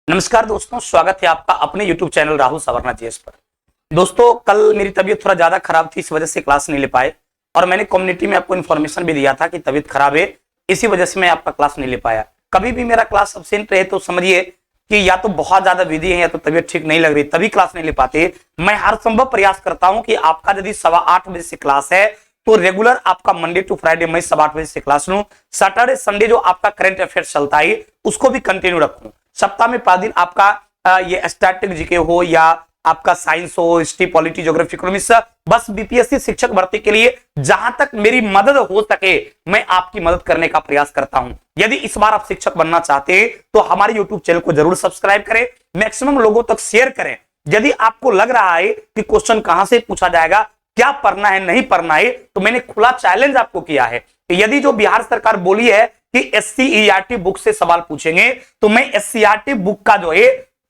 नमस्कार दोस्तों, स्वागत है आपका अपने YouTube channel Rahul Savarna GS पर। दोस्तों, कल मेरी तबीयत थोड़ा ज्यादा खराब थी, इस वजह से क्लास नहीं ले पाए और मैंने कम्युनिटी में आपको इन्फॉर्मेशन भी दिया था कि तबीयत खराब है, इसी वजह से मैं आपका क्लास नहीं ले पाया। कभी भी मेरा क्लास अब्सेंट रहे तो समझिए कि या तो बहुत ज्यादा बिजी है या तो तबीयत ठीक नहीं लग रही, तभी क्लास नहीं ले पाते। मैं हर संभव प्रयास करता हूं कि आपका यदि 8:15 बजे से क्लास है तो रेगुलर आपका मंडे टू फ्राइडे मैं 8:15 बजे से क्लास लूं। सैटरडे संडे जो आपका करंट अफेयर्स चलता है उसको भी कंटिन्यू रखूं। सप्ताह में 5 दिन आपका ये स्टैटिक जीके हो या आपका साइंस हो, हिस्ट्री, पॉलिटी, ज्योग्राफी, इकोनॉमिक्स, बस बीपीएससी शिक्षक भर्ती के लिए जहां तक मेरी मदद हो सके मैं आपकी मदद करने का प्रयास करता हूं। यदि इस बार आप शिक्षक बनना चाहते हैं तो हमारे यूट्यूब चैनल को जरूर सब्सक्राइब करें, मैक्सिमम लोगों तक शेयर करें। यदि आपको लग रहा है कि क्वेश्चन कहां से पूछा जाएगा, क्या पढ़ना है, नहीं पढ़ना है, तो मैंने खुला चैलेंज आपको किया है कि यदि जो बिहार सरकार बोली है कि एससीईआरटी बुक से सवाल पूछेंगे तो मैं एससीईआरटी बुक का जो है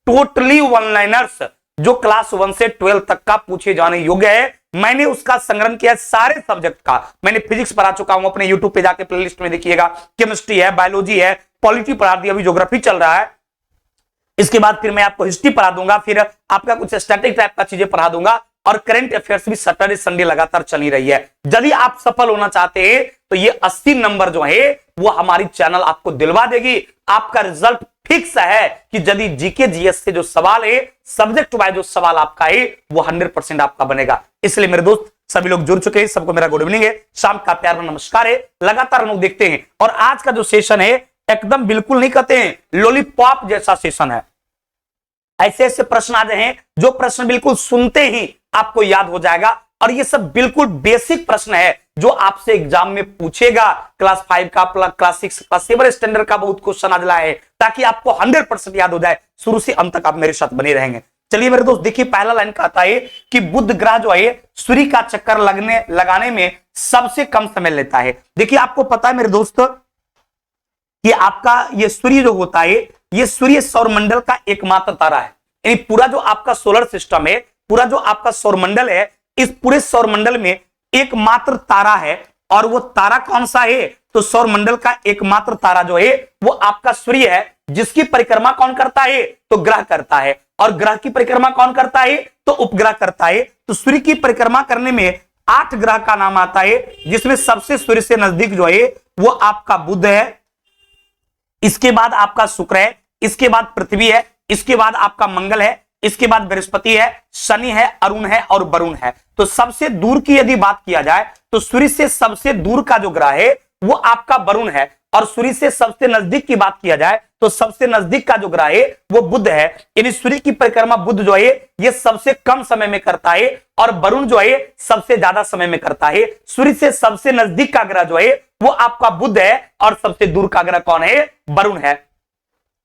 टोटली वन लाइनर्स जो क्लास 1 से 12 तक का पूछे जाने योग्य है, मैंने उसका संग्रहण किया सारे सब्जेक्ट का। मैंने फिजिक्स पढ़ा चुका हूं, अपने यूट्यूब पे जाके प्लेलिस्ट में देखिएगा। केमिस्ट्री है, बायोलॉजी है, पॉलिटी पढ़ा दी, अभी ज्योग्राफी चल रहा है। इसके बाद फिर मैं आपको हिस्ट्री पढ़ा दूंगा, फिर आपका कुछ स्टैटिक टाइप का चीजें पढ़ा दूंगा और करंट अफेयर्स भी सैटरडे संडे लगातार चली रही है। यदि आप सफल होना चाहते हैं तो ये 80 नंबर जो है वो हमारी चैनल आपको दिलवा देगी। आपका रिजल्ट फिक्स है कि यदि जीके जीएस से जो सवाल है, सब्जेक्ट वाइज जो सवाल आपका है वो 100% आपका बनेगा। इसलिए मेरे दोस्त सभी लोग जुड़ चुके हैं, सबको मेरा गुड इवनिंग है, शाम का प्यार में नमस्कार है। लगातार हम लोग देखते हैं और आज का जो सेशन है एकदम बिल्कुल नहीं कहते हैं लॉलीपॉप जैसा सेशन है। ऐसे ऐसे प्रश्न आ जाए हैं जो प्रश्न बिल्कुल सुनते ही आपको याद हो जाएगा और ये सब बिल्कुल बेसिक प्रश्न है जो आपसे एग्जाम में पूछेगा। क्लास 5 का, क्लास 6, क्लास 7 स्टैंडर्ड का बहुत क्वेश्चन आज लाए हैं ताकि आपको 100% याद हो जाए। शुरू से अंत तक आप मेरे साथ बने रहेंगे। चलिए मेरे दोस्त, देखिए पहला लाइन कहता है कि बुध ग्रह जो है सूर्य का चक्कर लगाने में सबसे कम समय लेता है। देखिए आपको पता है मेरे दोस्त कि आपका ये सूर्य जो होता है ये सूर्य सौरमंडल का एकमात्र तारा है। यानी पूरा जो आपका सोलर सिस्टम है, पूरा जो आपका सौरमंडल है, इस पूरे सौरमंडल में एकमात्र तारा है। और वो तारा कौन सा है? तो सौरमंडल का एकमात्र तारा जो है वो आपका सूर्य है, जिसकी परिक्रमा कौन करता है? तो ग्रह करता है। और ग्रह की परिक्रमा कौन करता है? तो उपग्रह करता है। तो सूर्य की परिक्रमा करने में 8 ग्रह का नाम आता है, जिसमें सबसे सूर्य से नजदीक जो है वो आपका बुध है, इसके बाद आपका शुक्र है, इसके बाद पृथ्वी है, इसके बाद आपका मंगल है, इसके बाद बृहस्पति है, शनि है, अरुण है और वरुण है। तो सबसे दूर की यदि बात किया जाए तो सूर्य से सबसे दूर का जो ग्रह है वो आपका वरुण है। और सूर्य से सबसे नजदीक की बात किया जाए तो सबसे नजदीक का जो ग्रह है वो बुध है। यानी सूर्य की परिक्रमा बुध जो है ये सबसे कम समय में करता है और वरुण जो है सबसे ज्यादा समय में करता है। सूर्य से सबसे नजदीक का ग्रह जो है वो आपका बुध है और सबसे दूर का ग्रह कौन है? वरुण है।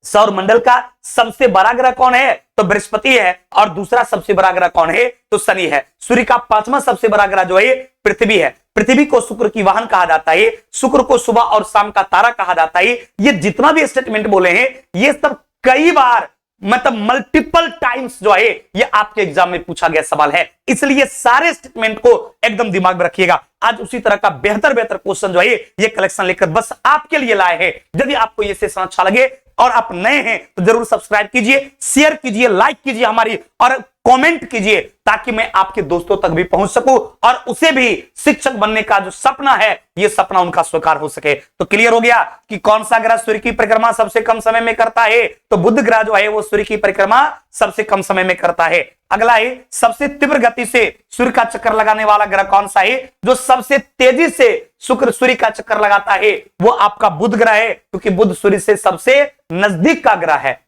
सौरमंडल का सबसे बड़ा ग्रह कौन है? तो बृहस्पति है। और दूसरा सबसे बड़ा ग्रह कौन है? तो शनि है। सूर्य का 5वां सबसे बड़ा ग्रह जो है पृथ्वी है। पृथ्वी को शुक्र की वाहन कहा जाता है, शुक्र को सुबह और शाम का तारा कहा जाता है। ये जितना भी स्टेटमेंट बोले हैं ये सब कई बार मतलब मल्टीपल टाइम्स जो है ये आपके एग्जाम में पूछा गया सवाल है। इसलिए सारे स्टेटमेंट को एकदम दिमाग में रखिएगा। आज उसी तरह का बेहतर क्वेश्चन जो है ये कलेक्शन लेकर बस आपके लिए लाए हैं। यदि आपको ये सेशन अच्छा लगे और आप नए हैं तो जरूर सब्सक्राइब कीजिए, शेयर कीजिए, लाइक कीजिए हमारी और कमेंट कीजिए ताकि मैं आपके दोस्तों तक भी पहुंच सकूं और उसे भी शिक्षक बनने का जो सपना है ये सपना उनका स्वीकार हो सके। तो क्लियर हो गया कि कौन सा ग्रह सूर्य की परिक्रमा सबसे कम समय में करता है? तो बुध ग्रह जो है वो सूर्य की परिक्रमा सबसे कम समय में करता है। अगला है सबसे तीव्र गति से सूर्य का चक्कर लगाने वाला ग्रह कौन सा है? जो सबसे तेजी से शुक्र सूर्य का चक्कर लगाता है वो आपका बुध ग्रह है, क्योंकि बुध सूर्य से सबसे नजदीक का ग्रह है।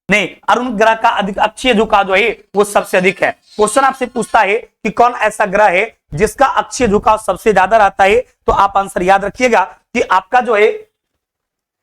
नहीं, अरुण ग्रह का अधिक अक्षीय झुकाव जो है वो सबसे अधिक है। क्वेश्चन आपसे पूछता है कि कौन ऐसा ग्रह है जिसका अक्षीय झुकाव सबसे ज्यादा रहता है? तो आप आंसर याद रखिएगा कि आपका जो है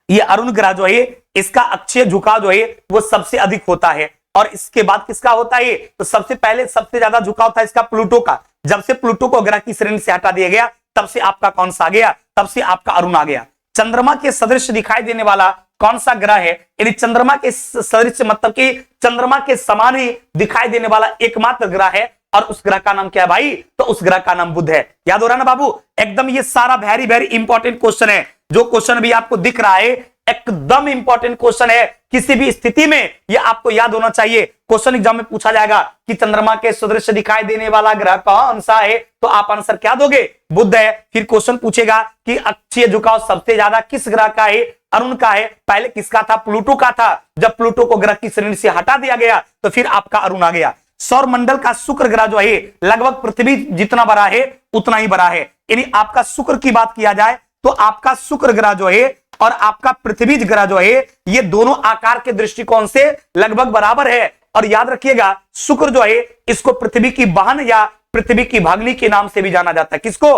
ये अरुण ग्रह जो है इसका अक्षीय झुकाव जो है वो सबसे अधिक होता है। और इसके बाद किसका होता है? तो सबसे पहले सबसे ज्यादा झुकाव था इसका प्लूटो का। जब से प्लूटो को ग्रह की श्रेणी से हटा दिया गया तब से आपका कौन सा आ गया? तब से आपका अरुण आ गया। चंद्रमा के सदृश दिखाई देने वाला कौन सा ग्रह है? यानी चंद्रमा के सदृश मतलब कि चंद्रमा के समान ही दिखाई देने वाला एकमात्र ग्रह है और उस ग्रह का नाम क्या है भाई? तो उस ग्रह का नाम बुध है। याद हो रहा है ना बाबू? एकदम ये सारा वेरी वेरी इंपॉर्टेंट क्वेश्चन है। जो क्वेश्चन भी आपको दिख रहा है एकदम इंपॉर्टेंट क्वेश्चन है, किसी भी स्थिति में यह आपको याद होना चाहिए। क्वेश्चन एग्जाम में पूछा जाएगा कि चंद्रमा के सदृश दिखाई देने वाला ग्रह कौन सा है, तो आप आंसर क्या दोगे? बुध है। फिर क्वेश्चन पूछेगा कि अक्षीय झुकाव सबसे ज्यादा किस ग्रह का है? अरुण का है। पहले किसका था? प्लूटो का था। जब प्लूटो को ग्रह की श्रेणी से हटा दिया गया तो फिर आपका अरुण आ गया। सौर मंडल का शुक्र ग्रह जो है लगभग पृथ्वी जितना बड़ा है उतना ही बड़ा है। यानी आपका शुक्र की बात किया जाए तो आपका शुक्र ग्रह जो है और आपका पृथ्वी ग्रह जो है ये दोनों आकार के दृष्टिकोण से लगभग बराबर है। और याद रखिएगा शुक्र जो है इसको पृथ्वी की बहन या पृथ्वी की भागनी के नाम से भी जाना जाता है। किसको?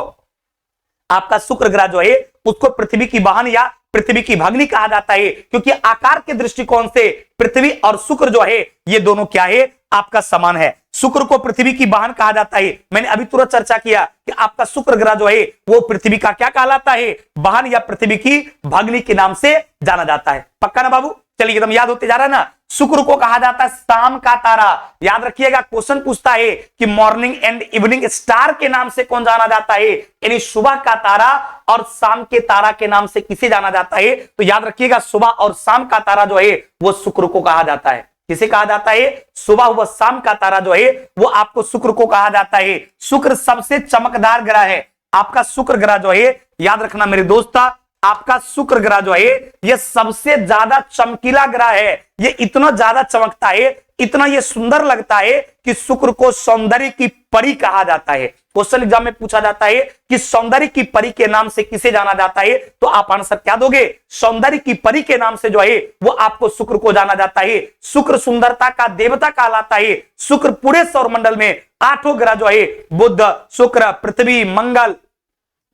आपका शुक्र ग्रह जो है उसको पृथ्वी की बहन या पृथ्वी की भागनी कहा जाता है, क्योंकि आकार के दृष्टिकोण से पृथ्वी और शुक्र जो है ये दोनों क्या है? आपका समान है। शुक्र को पृथ्वी की बहन कहा जाता है। मैंने अभी तुरंत चर्चा किया कि आपका शुक्र ग्रह जो है वो पृथ्वी का क्या कहलाता है? बहन या पृथ्वी की भागनी के नाम से जाना जाता है। पक्का ना बाबू? चलिए एकदम याद होते जा रहा है ना। शुक्र को कहा जाता है शाम का तारा। याद रखिएगा क्वेश्चन पूछता है कि मॉर्निंग एंड इवनिंग स्टार के नाम से कौन जाना जाता है? यानी सुबह का तारा और शाम के तारा के नाम से किसे जाना जाता है? तो याद रखिएगा सुबह और शाम का तारा जो है वो शुक्र को कहा जाता है। किसे कहा जाता है? सुबह व शाम का तारा जो है वो आपको शुक्र को कहा जाता है। शुक्र सबसे चमकदार ग्रह है। आपका शुक्र ग्रह जो है याद रखना मेरे दोस्त, आपका शुक्र ग्रह जो है ये सबसे ज्यादा चमकीला ग्रह है। ये इतना ज्यादा चमकता है, इतना ये सुंदर लगता है कि शुक्र को सौंदर्य की परी कहा जाता है। क्वेश्चन एग्जाम में पूछा जाता है कि सौंदर्य की परी के नाम से किसे जाना जाता है, तो आप आंसर क्या दोगे? सौंदर्य की परी के नाम से जो है वो आपको शुक्र को जाना जाता है। शुक्र सुंदरता का देवता कहलाता है। शुक्र पूरे सौरमंडल में 8 ग्रह जो है बुध, शुक्र, पृथ्वी, मंगल,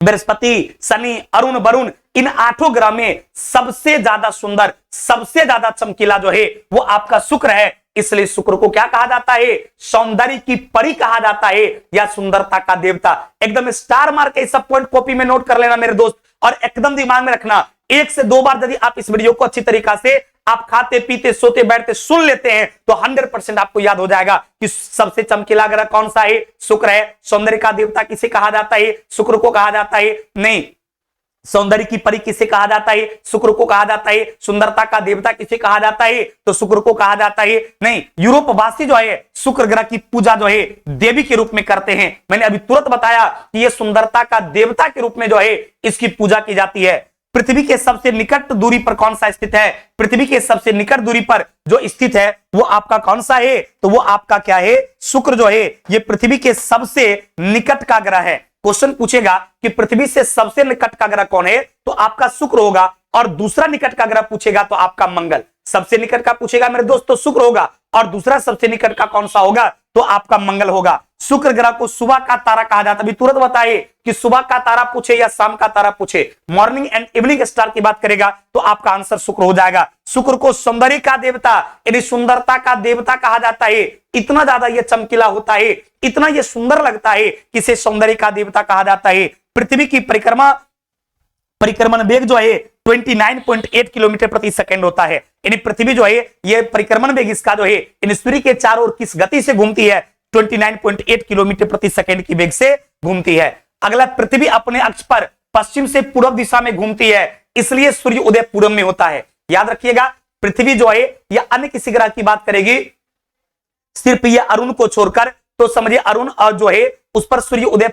बृहस्पति, शनि, अरुण, वरुण, इन 8 ग्रह में सबसे ज्यादा सुंदर, सबसे ज्यादा चमकीला जो है वो आपका शुक्र है। इसलिए शुक्र को क्या कहा जाता है? सौंदर्य की परी कहा जाता है या सुंदरता का देवता। एकदम स्टार मार के सब पॉइंट कॉपी में नोट कर लेना मेरे दोस्त, और एकदम दिमाग में रखना। 1 से 2 बार यदि आप इस वीडियो को अच्छी तरीका से आप खाते पीते सोते बैठते सुन लेते हैं तो 100% आपको याद हो जाएगा कि सबसे चमकीला ग्रह कौन सा है? शुक्र है। सौंदर्य का देवता किसे कहा जाता है? शुक्र को कहा जाता है। नहीं, सौंदर्य की परी किसे कहा जाता है? शुक्र को कहा जाता है। सुंदरता का देवता किसे कहा जाता है? तो शुक्र को कहा जाता है। नहीं, यूरोप वासी जो है शुक्र ग्रह की पूजा जो है देवी के रूप में करते हैं। मैंने अभी तुरंत बताया कि यह सुंदरता का देवता के रूप में जो है इसकी पूजा की जाती है। पृथ्वी के सबसे निकट दूरी पर कौन सा स्थित है? पृथ्वी के सबसे निकट दूरी पर जो स्थित है वो आपका कौन सा है? तो वो आपका क्या है? शुक्र जो है ये पृथ्वी के सबसे निकट का ग्रह है। क्वेश्चन पूछेगा कि पृथ्वी से सबसे निकट का ग्रह कौन है, तो आपका शुक्र होगा। और दूसरा निकट का ग्रह पूछेगा तो आपका मंगल। सबसे निकट का पूछेगा मेरे दोस्तों शुक्र होगा, और दूसरा सबसे निकट का कौन सा होगा? तो आपका मंगल होगा। शुक्र ग्रह को सुबह का तारा कहा जाता है। अभी तुरंत बताइए कि सुबह का तारा पूछे या शाम का तारा पूछे, मॉर्निंग एंड इवनिंग स्टार की बात करेगा तो आपका आंसर शुक्र हो जाएगा। शुक्र को सौंदर्य का देवता यानी सुंदरता का देवता कहा जाता है। इतना ज्यादा यह चमकीला होता है, इतना यह सुंदर लगता है कि इसे सौंदर्य का देवता कहा जाता है। पृथ्वी की परिक्रमण वेग जो है 29.8 किलोमीटर प्रति सेकंड होता है। यानी पृथ्वी जो है ये परिक्रमण वेग इसका जो है इन सूर्य के चारों ओर किस गति से घूमती है? 29.8 किलोमीटर प्रति सेकंड की वेग से घूमती है। अगला, पृथ्वी अपने अक्ष पर पश्चिम से पूर्व दिशा में घूमती है, इसलिए सूर्य उदय पूर्व में होता है। याद रखिएगा पृथ्वी जो है या अन्य किसी ग्रह की बात करेगी सिर्फ ये अरुण को छोड़कर, तो समझिए अरुण और जो है उस पर सूर्य उदय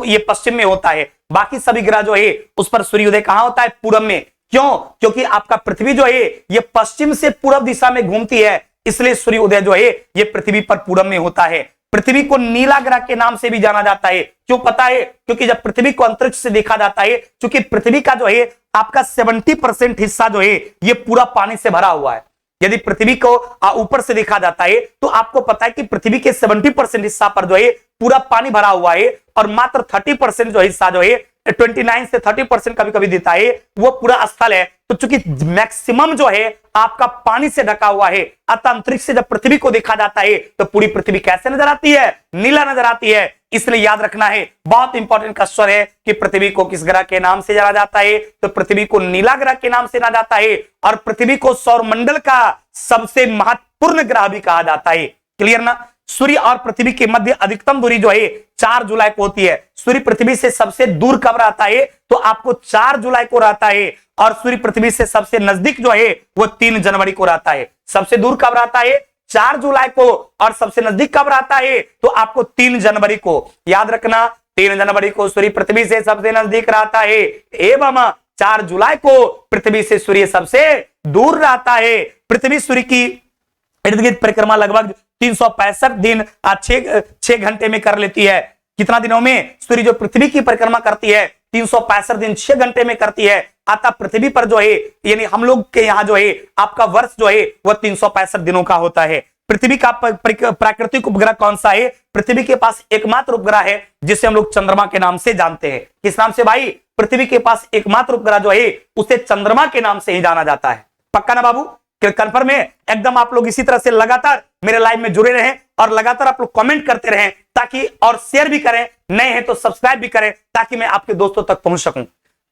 ये पश्चिम में होता है। बाकी सभी ग्रह जो है उस पर सूर्योदय कहां होता है? पूरब में। क्यों? क्योंकि आपका पृथ्वी जो है ये पश्चिम से पूर्व दिशा में घूमती है, इसलिए सूर्योदय जो है ये पृथ्वी पर पूरब में होता है। पृथ्वी को नीला ग्रह के नाम से भी जाना जाता है। क्यों पता है? क्योंकि जब पृथ्वी को अंतरिक्ष से देखा जाता है, क्योंकि पृथ्वी का जो है आपका 70% हिस्सा जो है ये पूरा पानी से भरा हुआ है। यदि पृथ्वी को ऊपर से देखा जाता है तो आपको पता है कि पृथ्वी के 70% हिस्सा पर जो है पूरा पानी भरा हुआ है, और मात्र 30% जो हिस्सा जो है 29 से 30% कभी कभी देता है वो पूरा स्थल है। तो चूंकि मैक्सिमम जो है आपका पानी से ढका हुआ है, अतः अंतरिक्ष से जब पृथ्वी को देखा जाता है तो पूरी पृथ्वी कैसे नजर आती है? नीला नजर आती है। इसलिए याद रखना है, बहुत इंपॉर्टेंट क्वेश्चन है कि पृथ्वी को किस ग्रह के नाम से जाना जाता है? तो पृथ्वी को नीला ग्रह के नाम से जाना जाता है, और पृथ्वी को सौरमंडल का सबसे महत्वपूर्ण ग्रह भी कहा जाता है। क्लियर ना? सूर्य और पृथ्वी के मध्य अधिकतम दूरी जो है 4 जुलाई को होती है। सूर्य पृथ्वी से सबसे दूर कब रहता है? तो आपको 4 जुलाई को रहता है। और सूर्य पृथ्वी से सबसे नजदीक जो है वो 3 जनवरी को रहता है। सबसे दूर कब रहता है? 4 जुलाई को। और सबसे नजदीक कब रहता है? तो आपको 3 जनवरी को। याद रखना, 3 जनवरी को सूर्य पृथ्वी से सबसे नजदीक रहता है एवं 4 जुलाई को पृथ्वी से सूर्य सबसे दूर रहता है। पृथ्वी सूर्य की इर्द गिर्द परिक्रमा लगभग 365 दिन 6 घंटे में कर लेती है। कितना दिनों में? सूर्य जो पृथ्वी की परिक्रमा करती है 365 दिन 6 घंटे में करती है। अतः पृथ्वी पर जो है, यानी हम लोग के यहाँ जो है आपका वर्ष जो है वह 365 दिनों का होता है। पृथ्वी का प्राकृतिक उपग्रह कौन सा है? पृथ्वी के पास एकमात्र उपग्रह है जिसे हम लोग चंद्रमा के नाम से जानते हैं। किस नाम से भाई? पृथ्वी के पास एकमात्र उपग्रह जो है उसे चंद्रमा के नाम से ही जाना जाता है। पक्का ना बाबू? कन्फर्म है एकदम। आप लोग इसी तरह से लगातार मेरे लाइव में जुड़े रहें और लगातार आप लोग कमेंट करते रहें ताकि, और शेयर भी करें, नए हैं तो सब्सक्राइब भी करें ताकि मैं आपके दोस्तों तक पहुंच सकूं।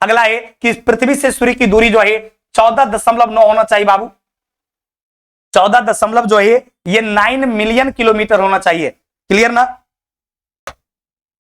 अगला है कि पृथ्वी से सूर्य की दूरी जो है 14.9 होना चाहिए बाबू। 14 जो है ये 9 मिलियन किलोमीटर होना चाहिए। क्लियर ना?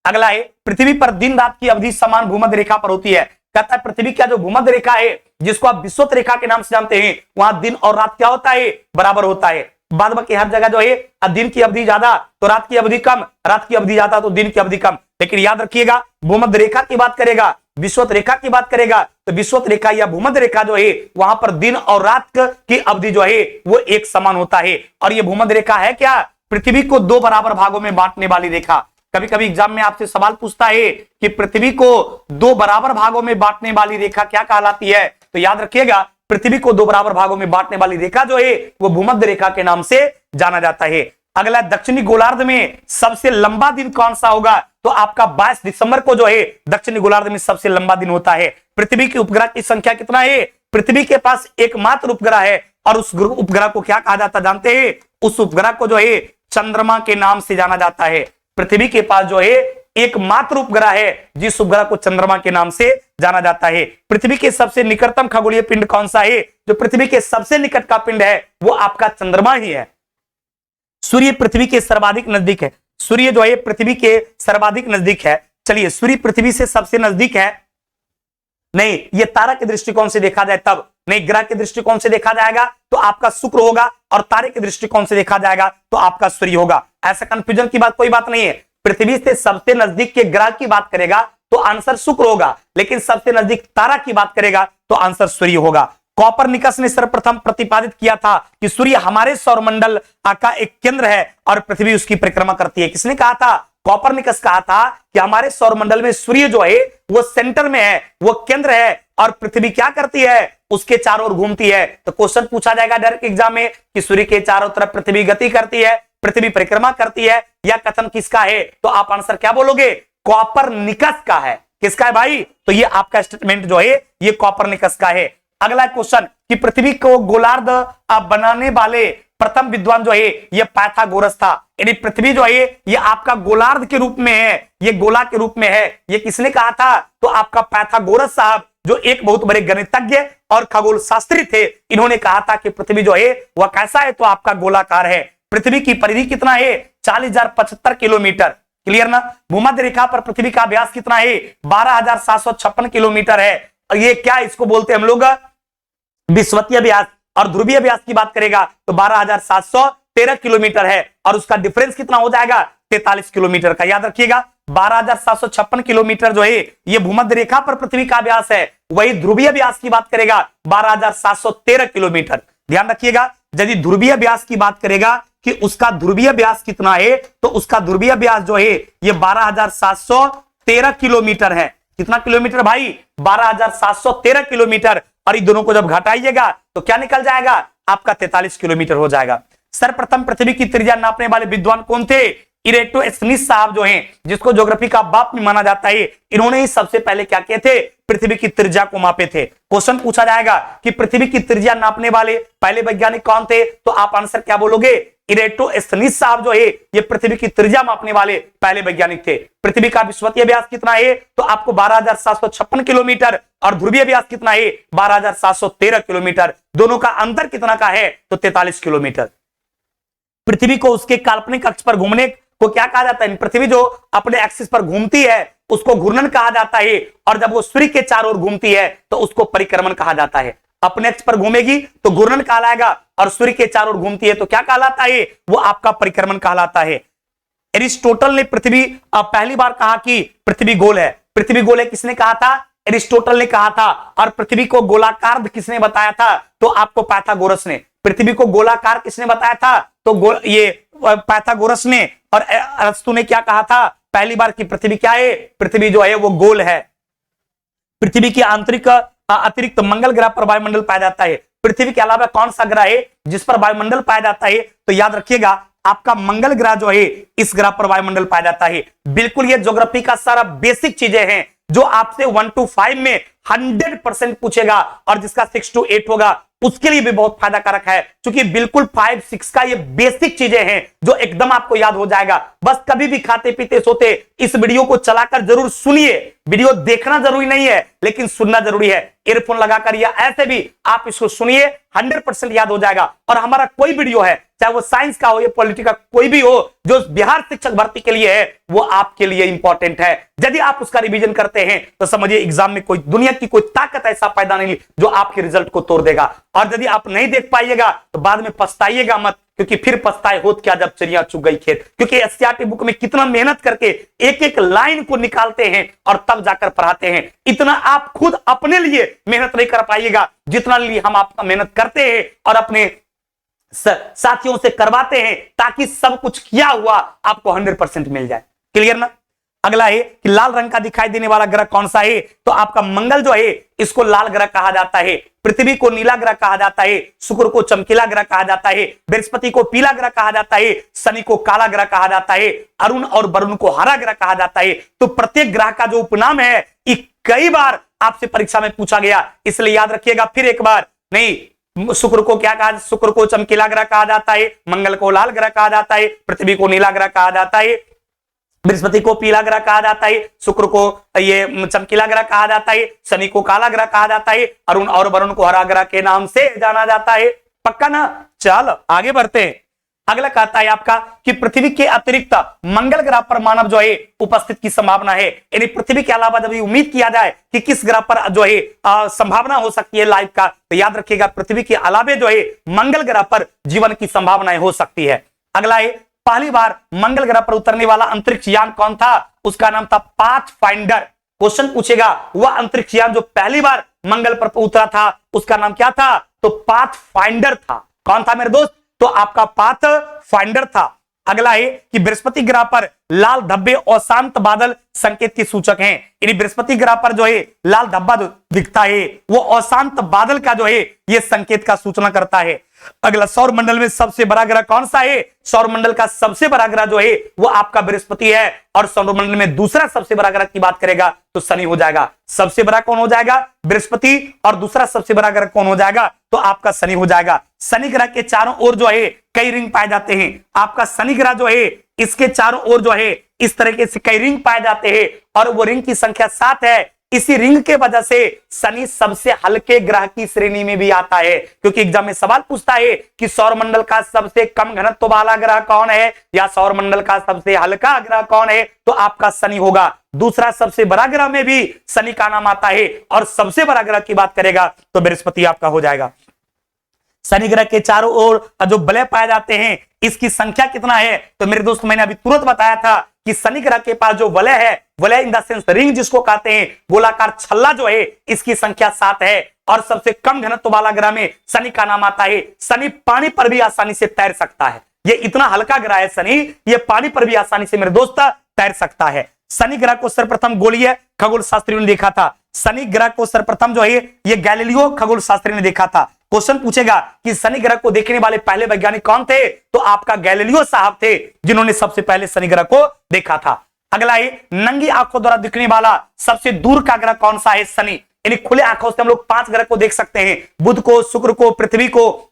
अगला है पृथ्वी पर दिन रात की अवधि समान भूमध्य रेखा पर होती है। कहता है पृथ्वी का जो भूमध्य रेखा है जिसको आप विषुवत रेखा के नाम से जानते हैं, वहां दिन और रात क्या होता है? बराबर होता है। बाद बाकी हर जगह जो है दिन की अवधि ज्यादा तो रात की अवधि कम, रात की अवधि ज्यादा तो दिन की अवधि कम। लेकिन याद रखिएगा, भूमध्य रेखा की बात करेगा, विषुवत रेखा की बात करेगा तो विषुवत रेखा या भूमध्य रेखा जो है वहां पर दिन और रात की अवधि जो है वो एक समान होता है। और ये भूमध्य रेखा है क्या? पृथ्वी को 2 बराबर भागों में बांटने वाली रेखा। कभी कभी एग्जाम में आपसे सवाल पूछता है कि पृथ्वी को 2 बराबर भागों में बांटने वाली रेखा क्या कहलाती है? तो याद रखिएगा, पृथ्वी को 2 बराबर भागों में बांटने वाली रेखा जो है वो भूमध्य रेखा के नाम से जाना जाता है। अगला, दक्षिणी गोलार्ध में सबसे लंबा दिन कौन सा होगा? तो आपका 22 दिसंबर को जो है दक्षिणी गोलार्ध में सबसे लंबा दिन होता है। पृथ्वी के उपग्रह की संख्या कितना है? पृथ्वी के पास एकमात्र उपग्रह है और उस उपग्रह को क्या कहा जाता जानते हैं? उस उपग्रह को जो है चंद्रमा के नाम से जाना जाता है। पृथ्वी के पास जो है एकमात्र उपग्रह है जिस उपग्रह को चंद्रमा के नाम से जाना जाता है। पृथ्वी के सबसे निकटतम खगोलीय पिंड कौन सा है? जो पृथ्वी के सबसे निकट का पिंड है वो आपका चंद्रमा ही है। सूर्य पृथ्वी के सर्वाधिक नजदीक है। सूर्य जो है पृथ्वी के सर्वाधिक नजदीक है। चलिए, सूर्य पृथ्वी से सबसे नजदीक है नहीं, ये तारा के दृष्टिकोण से देखा जाए तब नहीं, ग्रह के दृष्टिकोण से देखा जाएगा तो आपका शुक्र होगा और तारे के दृष्टिकोण से देखा जाएगा तो आपका सूर्य होगा। ऐसा कंफ्यूजन की बात कोई बात नहीं है। पृथ्वी से सबसे नजदीक के ग्रह की बात करेगा तो आंसर शुक्र होगा, लेकिन सबसे नजदीक तारा की बात करेगा तो आंसर सूर्य होगा। कॉपरनिकस ने सर्वप्रथम प्रतिपादित किया था कि सूर्य हमारे सौरमंडल का एक केंद्र है और पृथ्वी उसकी परिक्रमा करती है। किसने कहा था? कॉपरनिकस कहा था कि हमारे सौरमंडल में सूर्य जो है वो सेंटर में है, वो केंद्र है और पृथ्वी क्या करती है? उसके चारों ओर घूमती है। तो क्वेश्चन पूछा जाएगा डायरेक्ट एग्जाम में कि सूर्य के चारों तरफ पृथ्वी गति करती है, पृथ्वी परिक्रमा करती है, या कथन किसका है? तो आप आंसर क्या बोलोगे? कॉपरनिकस का है। किसका है भाई? तो ये आपका स्टेटमेंट जो है ये कॉपरनिकस का है। अगला क्वेश्चन कि पृथ्वी को गोलार्ध बनाने वाले प्रथम विद्वान जो है ये पाइथागोरस था। यानी पृथ्वी जो है ये आपका गोलार्ध के रूप में है, ये गोला के रूप में है। ये किसने कहा था? तो आपका पाइथागोरस साहब, जो एक बहुत बड़े गणितज्ञ और खगोल शास्त्री थे। इन्होंने कहा था कि पृथ्वी जो है वह कैसा है? तो आपका गोलाकार है। पृथ्वी की परिधि कितना है? 40,075 किलोमीटर। क्लियर ना? भूमध्य रेखा पर पृथ्वी का व्यास कितना है? 12,756 किलोमीटर है। और ये क्या इसको बोलते हैं हम लोग? विषुवतीय व्यास। और ध्रुवीय व्यास की बात करेगा तो 12,713 किलोमीटर है और उसका डिफरेंस कितना हो जाएगा? 43 किलोमीटर का। याद रखिएगा, 12,756 किलोमीटर जो है ये भूमध्य रेखा पर पृथ्वी का व्यास है। वही ध्रुवीय व्यास की बात करेगा 12,713 किलोमीटर। ध्यान रखिएगा, यदि ध्रुवीय व्यास की बात करेगा कि उसका ध्रुवीय व्यास कितना है तो उसका ध्रुवीय व्यास जो है ये 12,713 किलोमीटर है। कितना किलोमीटर भाई? 12,713 किलोमीटर। और इन दोनों को जब घटाइएगा तो क्या निकल जाएगा? आपका 43 किलोमीटर हो जाएगा। सर्वप्रथम पृथ्वी की त्रिज्या नापने वाले विद्वान कौन थे? इरेटोस्थनीज साहब जो हैं, जिसको ज्योग्राफी का बाप भी माना जाता है, इन्होंने ही सबसे पहले क्या किए थे? पृथ्वी की त्रिज्या को मापे थे। क्वेश्चन पूछा जाएगा कि पृथ्वी की त्रिज्या नापने वाले पहले वैज्ञानिक कौन थे? तो आप आंसर क्या बोलोगे? इरेटोस्थनीज साहब जो है ये पृथ्वी की त्रिज्या मापने वाले पहले वैज्ञानिक थे। पृथ्वी का विषुवतीय व्यास कितना है? तो आपको 12,756 किलोमीटर और ध्रुवीय व्यास कितना है? 12,713 किलोमीटर। दोनों का अंतर कितना का है? तो 43 किलोमीटर। पृथ्वी को उसके काल्पनिक अक्ष पर घूमने को क्या कहा जाता है? पृथ्वी जो अपने एक्सिस पर घूमती है उसको घूर्णन कहा जाता है, और जब वो सूर्य के चारों ओर घूमती है तो उसको परिक्रमण कहा जाता है। अपने अक्ष पर घूमेगी तो घूर्णन कहलाएगा, और सूर्य के चारों ओर घूमती है तो क्या कहलाता है? वो आपका परिक्रमण कहलाता है। एरिस्टोटल ने पृथ्वी पहली बार कहा कि पृथ्वी गोल है। पृथ्वी गोल है किसने कहा था? एरिस्टोटल ने कहा था। और पृथ्वी को गोलाकार किसने बताया था? तो आपको पाइथागोरस ने। पृथ्वी को गोलाकार किसने बताया था? तो ये पाइथागोरस ने। और अरस्तु ने क्या कहा था पहली बार? कि पृथ्वी क्या है? पृथ्वी जो है वो गोल है। पृथ्वी की अतिरिक्त मंगल ग्रह पर वायुमंडल पाया जाता है। पृथ्वी के अलावा कौन सा ग्रह है जिस पर वायुमंडल पाया जाता है? तो याद रखिएगा आपका मंगल ग्रह जो है इस ग्रह पर वायुमंडल पाया जाता है। बिल्कुल ये ज्योग्राफी का सारा बेसिक चीजें हैं जो आपसे 1 to 5 में 100% पूछेगा, और जिसका 6 to 8 होगा उसके लिए भी बहुत फायदा कारक है, क्योंकि बिल्कुल 5, 6 का ये बेसिक चीजें हैं जो एकदम आपको याद हो जाएगा। बस कभी भी खाते पीते सोते इस वीडियो को चलाकर जरूर सुनिए। वीडियो देखना जरूरी नहीं है लेकिन सुनना जरूरी है। ईयरफोन लगाकर या ऐसे भी आप इसको सुनिए, 100% याद हो जाएगा। और हमारा कोई वीडियो है चाहे वो साइंस का हो या पॉलिटिकल का कोई भी हो जो बिहार शिक्षक भर्ती के लिए है वो आपके लिए इंपॉर्टेंट है। यदि आप उसका रिवीजन करते हैं तो समझिए एग्जाम में कोई दुनिया की कोई ताकत ऐसा पैदा नहीं जो आपके रिजल्ट को तोड़ देगा। और यदि आप नहीं देख पाइएगा तो बाद में पछताइएगा मत, क्योंकि फिर पछताए होत क्या जब चिड़िया चुग गई खेत। क्योंकि एससीईआरटी बुक में कितना मेहनत करके एक एक लाइन को निकालते हैं और तब जाकर पढ़ाते हैं। इतना आप खुद अपने लिए मेहनत नहीं कर पाइएगा जितना लिए हम आपका मेहनत करते हैं और अपने साथियों से करवाते हैं, ताकि सब कुछ किया हुआ आपको 100% मिल जाए। क्लियर ना? अगला है कि लाल रंग का दिखाई देने वाला ग्रह कौन सा है? तो आपका मंगल जो है इसको लाल ग्रह कहा जाता है। पृथ्वी को नीला ग्रह कहा जाता है। शुक्र को चमकीला ग्रह कहा जाता है। बृहस्पति को पीला ग्रह कहा जाता है। शनि को काला ग्रह कहा जाता है। अरुण और वरुण को हरा ग्रह कहा जाता है। तो प्रत्येक ग्रह का जो उपनाम है ये कई बार आपसे परीक्षा में पूछा गया, इसलिए याद रखिएगा फिर एक बार। नहीं, शुक्र को क्या कहा? शुक्र को चमकीला ग्रह कहा जाता है। मंगल को लाल ग्रह कहा जाता है। पृथ्वी को नीला ग्रह कहा जाता है। बृहस्पति को पीला ग्रह कहा जाता है। शुक्र को ये चमकीला ग्रह कहा जाता है। शनि को काला ग्रह कहा जाता है। अरुण और वरुण को हरा ग्रह के नाम से जाना जाता है। पक्का ना? चलो आगे बढ़ते हैं। अगला कहता है आपका कि पृथ्वी के अतिरिक्त मंगल ग्रह पर मानव जो है उपस्थित की संभावना है। यानी पृथ्वी के अलावा जब उम्मीद किया जाए कि किस ग्रह पर जो है संभावना हो सकती है लाइफ का, तो याद रखिएगा पृथ्वी के अलावा जो है मंगल ग्रह पर जीवन की संभावनाएं हो सकती है। अगला है पहली बार मंगल ग्रह पर उतरने वाला अंतरिक्ष यान कौन था? उसका नाम था पाथफाइंडर। क्वेश्चन पूछेगा वह अंतरिक्ष यान जो पहली बार मंगल पर उतरा था उसका नाम क्या था? तो पाथफाइंडर था। कौन था मेरे दोस्त? तो आपका पाथफाइंडर था। अगला है कि बृहस्पति ग्रह पर लाल धब्बे अशांत बादल संकेत के सूचक हैं। यानी बृहस्पति ग्रह पर जो है लाल धब्बा जो दिखता है वो अशांत बादल का जो है ये संकेत का सूचना करता है। अगला, सौर मंडल में सबसे बड़ा ग्रह कौन सा है? सौर मंडल का सबसे बड़ा ग्रह जो है वो आपका बृहस्पति है। और सौर मंडल में दूसरा सबसे बड़ा ग्रह की बात करेगा तो शनि हो जाएगा। सबसे बड़ा कौन हो जाएगा? बृहस्पति। और दूसरा सबसे बड़ा ग्रह कौन हो जाएगा? तो आपका शनि हो जाएगा। शनि ग्रह के चारों ओर जो है कई रिंग पाए जाते हैं। आपका शनि ग्रह जो है इसके चारों ओर जो है इस तरीके से कई रिंग पाए जाते हैं और वो रिंग की संख्या 7 है। इसी रिंग के वजह से शनि सबसे हल्के ग्रह की श्रेणी में भी आता है, क्योंकि एग्जाम में सवाल पूछता है कि सौरमंडल का सबसे कम घनत्व वाला ग्रह कौन है या सौरमंडल का सबसे हल्का ग्रह कौन है? तो आपका शनि होगा। दूसरा सबसे बड़ा ग्रह में भी शनि का नाम आता है और सबसे बड़ा ग्रह की बात करेगा तो बृहस्पति आपका हो जाएगा। शनि ग्रह के चारों ओर जो वलय पाए जाते हैं इसकी संख्या कितना है? तो मेरे दोस्त मैंने अभी तुरंत बताया था कि शनि ग्रह के पास जो वलय है, वलय इन द सेंस रिंग जिसको कहते हैं, गोलाकार छल्ला जो है इसकी संख्या 7 है। और सबसे कम घनत्व वाला ग्रह में शनि का नाम आता है। शनि पानी पर भी आसानी से तैर सकता है। ये इतना हल्का ग्रह है शनि, ये पानी पर भी आसानी से मेरे दोस्त तैर सकता है। शनि ग्रह को सर्वप्रथम गोलीय खगोल शास्त्रियों ने देखा था। शनि ग्रह को सर्वप्रथम जो है ये गैलीलियो खगोल शास्त्री ने देखा था। क्वेश्चन पूछेगा कि शनि ग्रह को देखने वाले पहले वैज्ञानिक कौन थे? तो आपका गैलीलियो साहब थे जिन्होंने सबसे पहले शनि ग्रह को देखा था। अगला है नंगी आंखों द्वारा दिखने वाला सबसे दूर का ग्रह कौन सा है? शनि। यानी खुले आंखों से हम लोग 5 ग्रह को देख सकते हैं, बुध को, शुक्र को, पृथ्वी को,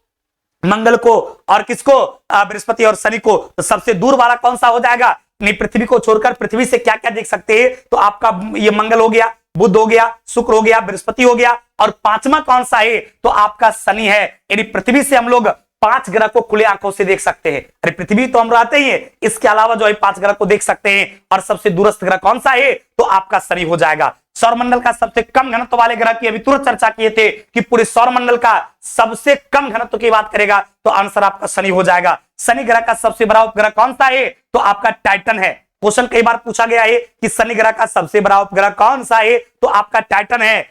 मंगल को और किसको? बृहस्पति और शनि को। तो सबसे दूर वाला कौन सा हो जाएगा? नहीं, पृथ्वी को छोड़कर पृथ्वी से क्या क्या देख सकते हैं? तो आपका ये मंगल हो गया, बुध हो गया, शुक्र हो गया, बृहस्पति हो गया और 5वां कौन सा है? तो आपका शनि है। यानी पृथ्वी से हम लोग 5 ग्रह को खुले आंखों से देख सकते हैं। अरे पृथ्वी तो हम रहते ही हैं, इसके अलावा जो है 5 ग्रह को देख सकते हैं। और सबसे दूरस्थ ग्रह कौन सा है? तो आपका शनि हो जाएगा। सौरमंडल का सबसे कम घनत्व वाले ग्रह की अभी तुरंत चर्चा किए थे कि पूरे सौरमंडल का सबसे कम घनत्व की बात करेगा तो आंसर आपका शनि हो जाएगा। शनि ग्रह का सबसे बड़ा उपग्रह कौन सा है? तो आपका टाइटन है। क्वेश्चन कई बार पूछा गया है कि शनि ग्रह का सबसे बड़ा उपग्रह कौन सा है? तो आपका टाइटन है।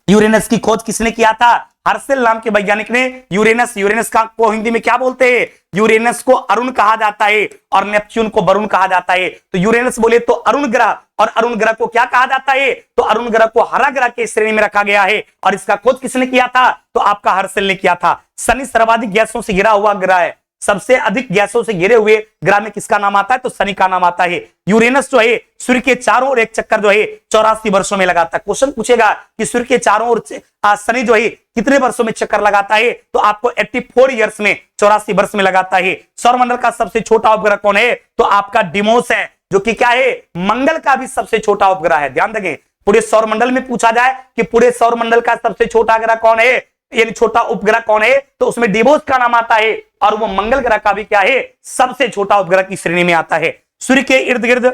यूरेनस की खोज किसने किया था? हर्सेल नाम के वैज्ञानिक ने यूरेनस का को हिंदी में क्या बोलते हैं? यूरेनस को अरुण कहा जाता है और नेपच्यून को वरुण कहा जाता है। तो यूरेनस बोले तो अरुण ग्रह, और अरुण ग्रह को क्या कहा जाता है? तो अरुण ग्रह को हरा ग्रह के श्रेणी में रखा गया है। और इसका खोज किसने किया था? तो आपका हर्सेल ने किया था। शनि सर्वाधिक गैसों से घिरा हुआ ग्रह है। सबसे अधिक गैसों से घिरे हुए ग्रह में किसका नाम आता है? तो शनि का नाम आता है। यूरेनस जो है सूर्य के चारों ओर एक चक्कर जो है 84 वर्षों में लगाता है। क्वेश्चन पूछेगा कि सूर्य के चारों ओर शनि जो है कितने वर्षों में चक्कर लगाता है? तो आपको 84 ईयर्स में, 84 वर्ष में लगाता है। सौरमंडल का सबसे छोटा उपग्रह कौन है? तो आपका डिमोस है, जो कि क्या है? मंगल का भी सबसे छोटा उपग्रह है। ध्यान रखें, पूरे सौरमंडल में पूछा जाए कि पूरे सौरमंडल का सबसे छोटा ग्रह कौन है, यानी छोटा उपग्रह कौन है, तो उसमें डिमोस का नाम आता है। और वो मंगल ग्रह का भी क्या है? सबसे छोटा उपग्रह की श्रेणी में आता है। सूर्य के इर्द गिर्द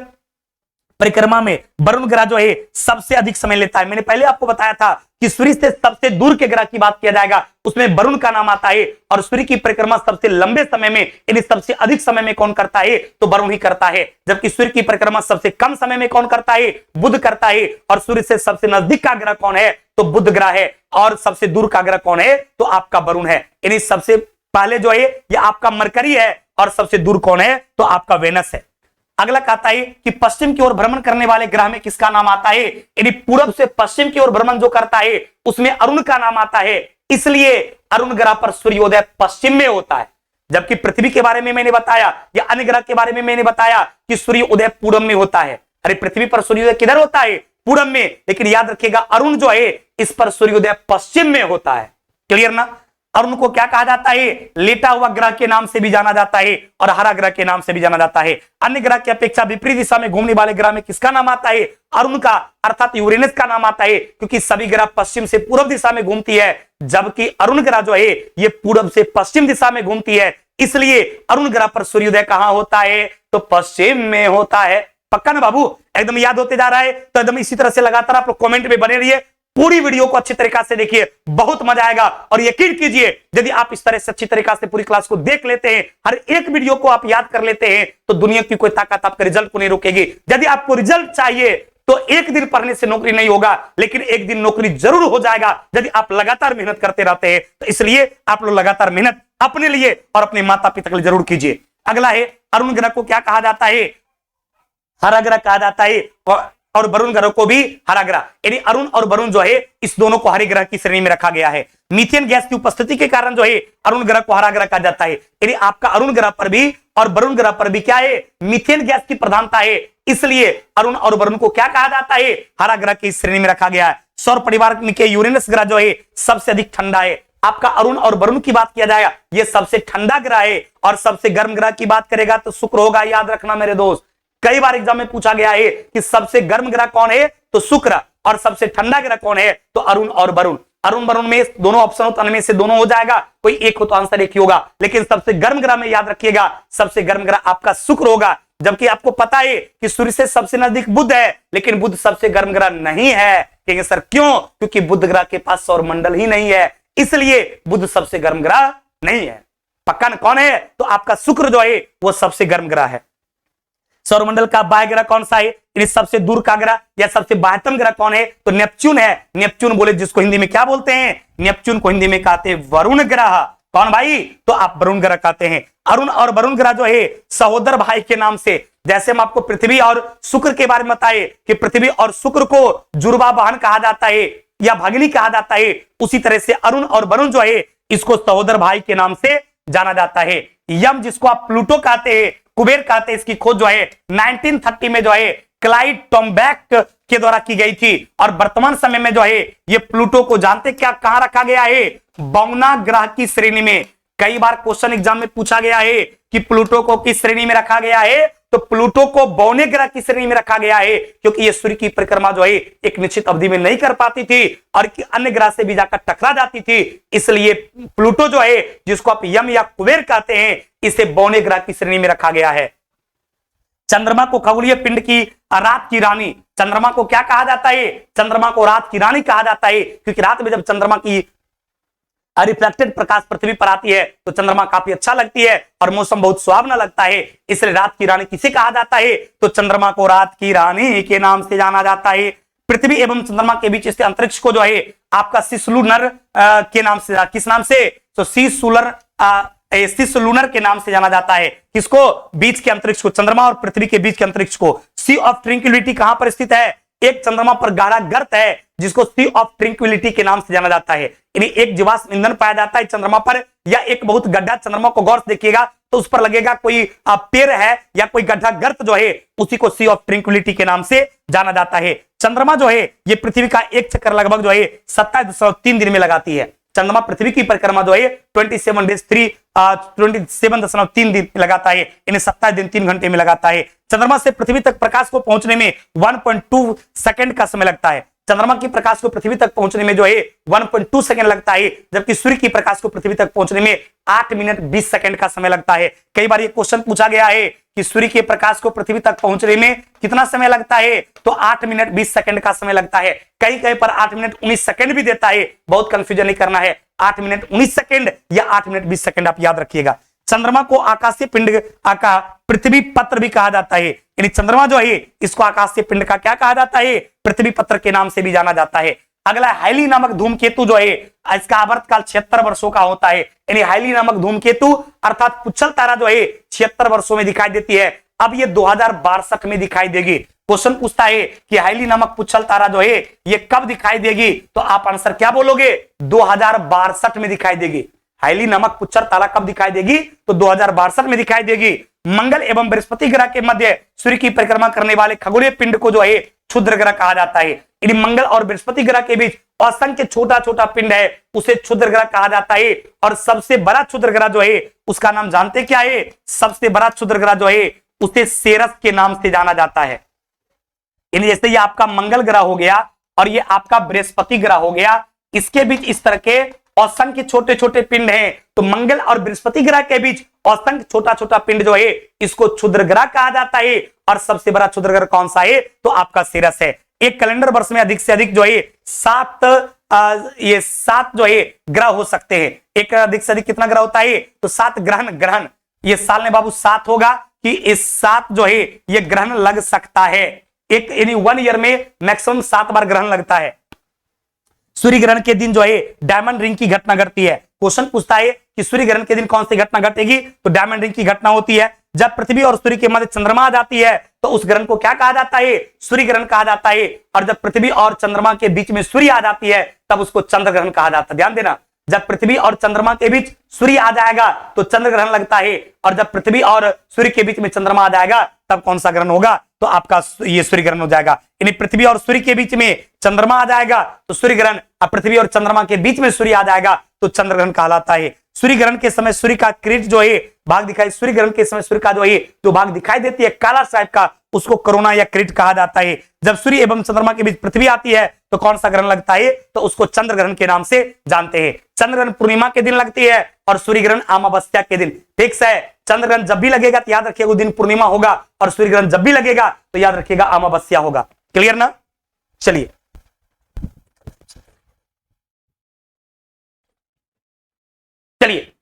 परिक्रमा में वरुण ग्रह जो है सबसे अधिक समय लेता है। मैंने पहले आपको बताया था कि सूर्य से सबसे दूर के ग्रह की बात किया जाएगा, उसमें वरुण का नाम आता है। और सूर्य की परिक्रमा सबसे लंबे समय में, यानी सबसे अधिक समय में कौन करता है? तो वरुण ही करता है। जबकि सूर्य की परिक्रमा सबसे कम समय में कौन करता है? बुध करता है। और सूर्य से सबसे नजदीक का ग्रह कौन है? तो बुध ग्रह है। और सबसे दूर का ग्रह कौन है? तो आपका वरुण है। यानी सबसे पहले जो है ये आपका मरकरी है, और सबसे दूर कौन है? तो आपका वेनस है। अगला कहता है कि पश्चिम की ओर भ्रमण करने वाले ग्रह में किसका नाम आता है? यानी पूरब से पश्चिम की ओर भ्रमण जो करता है उसमें अरुण का नाम आता है। इसलिए अरुण ग्रह पर सूर्योदय पश्चिम में होता है। जबकि पृथ्वी के बारे में मैंने बताया, या अन्य ग्रह के बारे में मैंने बताया कि सूर्योदय पूरब में होता है। अरे पृथ्वी पर सूर्योदय किधर होता है? पूरब में। लेकिन याद रखिएगा अरुण जो है इस पर सूर्योदय पश्चिम में होता है। क्लियर ना? अरुण को क्या कहा जाता है? लेटा हुआ ग्रह के नाम से भी जाना जाता है और हरा ग्रह के नाम से भी जाना जाता है। अन्य ग्रह की अपेक्षा विपरीत दिशा में घूमने वाले ग्रह में किसका नाम आता है? अरुण का, अर्थात यूरेनस का नाम आता है, क्योंकि सभी ग्रह पश्चिम से पूर्व दिशा में घूमती है, जबकि अरुण ग्रह जो है ये पूर्व से पश्चिम दिशा में घूमती है। इसलिए अरुण ग्रह पर सूर्योदय कहां होता है? तो पश्चिम में होता है। पक्का ना बाबू? एकदम याद होते जा रहा है? तो एकदम इसी तरह से लगातार आप लोग कमेंट में बने रहिए, पूरी वीडियो को अच्छी तरीका से देखिए, बहुत मजा आएगा। और यकीन कीजिए यदि आप इस तरह से अच्छी तरीका से पूरी क्लास को देख लेते हैं, हर एक वीडियो को आप याद कर लेते हैं, तो दुनिया की कोई ताकत आपके रिजल्ट को नहीं रोकेगी। यदि आपको रिजल्ट चाहिए तो एक दिन पढ़ने से नौकरी नहीं होगा, लेकिन एक दिन नौकरी जरूर हो जाएगा यदि आप लगातार मेहनत करते रहते हैं। तो इसलिए आप लोग लगातार मेहनत अपने लिए और अपने माता पिता के लिए जरूर कीजिए। अगला है अरुण ग्रह को क्या कहा जाता है? हरा ग्रह कहा जाता है। और वरुण ग्रह को भी हरा ग्रह, यानी अरुण और वरुण जो है इस दोनों को हरे ग्रह की श्रेणी में रखा गया है। मीथेन गैस की उपस्थिति के कारण जो है अरुण ग्रह को हरा ग्रह कहा जाता है। यानी आपका अरुण ग्रह पर भी और वरुण ग्रह पर भी क्या है? मीथेन गैस की प्रधानता है। इसलिए अरुण और वरुण को क्या कहा जाता है? हरा ग्रह की श्रेणी में रखा गया है। सौर परिवार के यूरेनस ग्रह जो है सबसे अधिक ठंडा है। आपका अरुण और वरुण की बात किया जाएगा, यह सबसे ठंडा ग्रह है। और सबसे गर्म ग्रह की बात करेगा तो शुक्र होगा। याद रखना मेरे दोस्त, कई बार एग्जाम में पूछा गया है कि सबसे गर्म ग्रह कौन है? तो शुक्र। और सबसे ठंडा ग्रह कौन है? तो अरुण और वरुण। अरुण वरुण में दोनों ऑप्शन हो तो उनमें से दोनों हो जाएगा, कोई एक हो तो आंसर एक ही होगा। लेकिन सबसे गर्म ग्रह में याद रखिएगा सबसे गर्म ग्रह आपका शुक्र होगा। जबकि आपको पता है कि सूर्य से सबसे नजदीक बुध है, लेकिन बुध सबसे गर्म ग्रह नहीं है। कहेंगे सर क्यों? क्योंकि बुध ग्रह के पास सौरमंडल ही नहीं है, इसलिए बुध सबसे गर्म ग्रह नहीं है। पक्का कौन है? तो आपका शुक्र जो है वो सबसे गर्म ग्रह है। सौरमंडल का बाह्य ग्रह कौन सा है? सबसे दूर का ग्रह या सबसे बाह्यतम ग्रह कौन है? तो नेपच्यून है। नेपच्यून बोले जिसको हिंदी में क्या बोलते हैं? नेपच्यून को हिंदी में कहते हैं वरुण ग्रह। कौन भाई? तो आप वरुण ग्रह कहते हैं। अरुण और वरुण ग्रह जो है सहोदर भाई के नाम से, जैसे हम आपको पृथ्वी और शुक्र के बारे में बताए कि पृथ्वी और शुक्र को जुड़वा बहन कहा जाता है या भगिनी कहा जाता है, उसी तरह से अरुण और वरुण जो है इसको सहोदर भाई के नाम से जाना जाता है। यम जिसको आप प्लूटो कहते हैं, कुबेर कहते हैं, इसकी खोज जो है 1930 में जो है क्लाइड टॉम्बैक के द्वारा की गई थी। और वर्तमान समय में जो है ये प्लूटो को जानते क्या कहां रखा गया है? बौना ग्रह की श्रेणी में। कई बार क्वेश्चन एग्जाम में पूछा गया है कि प्लूटो को किस श्रेणी में रखा गया है? तो प्लूटो को बौने ग्रह की श्रेणी में रखा गया है, क्योंकि ये सूर्य की परिक्रमा जो है एक निश्चित अवधि में नहीं कर पाती थी और अन्य ग्रह से भी जाकर टकरा जाती थी, इसलिए प्लूटो जो है, जिसको आप यम या कुबेर कहते हैं, इसे बौने ग्रह की श्रेणी में रखा गया है। चंद्रमा को खगोलीय पिंड की रात की रानी, चंद्रमा को क्या कहा जाता है? चंद्रमा को रात की रानी कहा जाता है, क्योंकि रात में जब चंद्रमा की रिफ्लेक्टेड प्रकाश पृथ्वी पर आती है तो चंद्रमा काफी अच्छा लगती है और मौसम बहुत सुहावना लगता है, इसलिए रात की रानी किसे कहा जाता है? तो चंद्रमा को रात की रानी के नाम से जाना जाता है। पृथ्वी एवं चंद्रमा के बीच स्थित अंतरिक्ष को जो है आपका सिसलुनर के नाम से, किस नाम से? तो सिसलुनर के नाम से जाना जाता है। किसको? बीच के अंतरिक्ष को, चंद्रमा और पृथ्वी के बीच के अंतरिक्ष को। सी ऑफ ट्रिंक्विलिटी कहां पर स्थित है? एक चंद्रमा पर गाढ़ा गर्त है जिसको सी ऑफ ट्रिंक्विलिटी के नाम से जाना जाता है। यानी एक जीवाश्म ईंधन पाया जाता है चंद्रमा पर, या एक बहुत गड्ढा, चंद्रमा को गौर से देखिएगा तो उस पर लगेगा कोई पेड़ है या कोई गड्ढा गर्त जो है, उसी को सी ऑफ ट्रिंक्विलिटी के नाम से जाना जाता है। चंद्रमा जो है ये पृथ्वी का एक चक्कर लगभग जो है 27.3 दिन में लगाती है। चंद्रमा पृथ्वी की परिक्रमा जो है 27.3 दिन लगाता है, इन्हें 27 दिन 3 घंटे में लगाता है। चंद्रमा से पृथ्वी तक प्रकाश को पहुंचने में 1.2 सेकंड का समय लगता है। चंद्रमा की प्रकाश को पृथ्वी तक पहुंचने में जो है 1.2 सेकंड लगता है, जबकि सूर्य की प्रकाश को पृथ्वी तक पहुंचने में 8 मिनट 20 सेकंड का समय लगता है। कई बार ये क्वेश्चन पूछा गया है कि सूर्य के प्रकाश को पृथ्वी तक पहुंचने में कितना समय लगता है? तो 8 मिनट 20 सेकंड का समय लगता है। कहीं कहीं पर 8 मिनट 19 सेकंड भी देता है, बहुत कंफ्यूजन नहीं करना है। 8 मिनट 19 सेकंड या 8 मिनट 20 सेकंड आप याद रखिएगा। चंद्रमा को आकाशीय पिंड का पृथ्वी पत्र भी कहा जाता है, यानी चंद्रमा जो है इसको आकाशीय पिंड का क्या कहा जाता है? पृथ्वी पत्र के नाम से भी जाना जाता है। अगला हाइली नामक धूमकेतु जो है इसका आवर्तकाल 76 वर्षों का होता है, यानी हाइली नामक धूमकेतु अर्थात पुच्छल तारा जो है 76 वर्षों में दिखाई देती है। अब ये 2062 में दिखाई देगी। क्वेश्चन पूछता है कि हाइली नामक पुच्छल तारा जो है ये कब दिखाई देगी? तो आप आंसर क्या बोलोगे? 2062 में दिखाई देगी। हाइली नामक पुच्छर तारा कब दिखाई देगी? तो 2062 में दिखाई देगी। मंगल एवं बृहस्पति ग्रह के मध्य सूर्य की परिक्रमा करने वाले खगोलीय पिंड को जो है क्षुद्र ग्रह कहा जाता है। यदि मंगल और बृहस्पति ग्रह के बीच असंख्य छोटा छोटा पिंड है उसे क्षुद्र ग्रह कहा जाता है। और सबसे बड़ा क्षुद्र ग्रह जो है उसका नाम जानते क्या है? सबसे बड़ा क्षुद्र ग्रह जो है उसे सेरस के नाम से जाना जाता है। यानी जैसे ये आपका मंगल ग्रह हो गया और ये आपका बृहस्पति ग्रह हो गया, इसके बीच इस तरह के असंख्य छोटे छोटे पिंड हैं, तो मंगल और बृहस्पति ग्रह के बीच असंख्य छोटा छोटा पिंड जो है इसको क्षुद्र ग्रह कहा जाता है। और सबसे बड़ा क्षुद्र ग्रह कौन सा है? तो आपका सेरस है। एक कैलेंडर वर्ष में अधिक से अधिक जो है 7 जो है ग्रह हो सकते हैं। एक अधिक से अधिक कितना ग्रह होता है? तो 7 ग्रहण। ये साल में बाबू 7 होगा कि इस 7 जो है ये ग्रहण लग सकता है। एक यानी 1 ईयर में मैक्सिमम 7 बार ग्रहण लगता है। सूर्य ग्रहण के दिन जो है डायमंड रिंग की घटना घटती है। क्वेश्चन पूछता है कि सूर्य ग्रहण के दिन कौन सी घटना घटेगी? तो डायमंड रिंग की घटना होती है। जब पृथ्वी और सूर्य के मध्य चंद्रमा आ जाती है तो उस ग्रहण को क्या कहा जाता है? सूर्य ग्रहण कहा जाता है। और जब पृथ्वी और चंद्रमा के बीच में सूर्य आ जाती है तब उसको चंद्र ग्रहण कहा जाता है। ध्यान देना, जब पृथ्वी और चंद्रमा के बीच सूर्य आ जाएगा तो चंद्र ग्रहण लगता है, और जब पृथ्वी और सूर्य के बीच में चंद्रमा आ जाएगा तब कौन सा ग्रहण होगा? तो आपका ये सूर्य ग्रहण हो जाएगा। यानी पृथ्वी और सूर्य के बीच में चंद्रमा आ जाएगा तो सूर्य ग्रहण, और पृथ्वी और चंद्रमा के बीच में सूर्य आ जाएगा तो चंद्र ग्रहण कहलाता है। सूर्य ग्रहण के समय सूर्य का किरीट जो है भाग दिखाई, सूर्य ग्रहण के समय सूर्य का जो है जो भाग दिखाई देती है काला टाइप का, उसको कोरोना या किरीट कहा जाता है। जब सूर्य एवं चंद्रमा के बीच पृथ्वी आती है तो कौन सा ग्रहण लगता है? तो उसको चंद्र ग्रहण के नाम से जानते हैं। चंद्र ग्रहण पूर्णिमा के दिन लगती है और सूर्य ग्रहण अमावस्या के दिन। फिक्स है, चंद्र ग्रहण जब भी लगेगा तो याद रखिएगा वो दिन पूर्णिमा होगा, और सूर्य ग्रहण जब भी लगेगा तो याद रखिएगा अमावस्या होगा। क्लियर ना? चलिए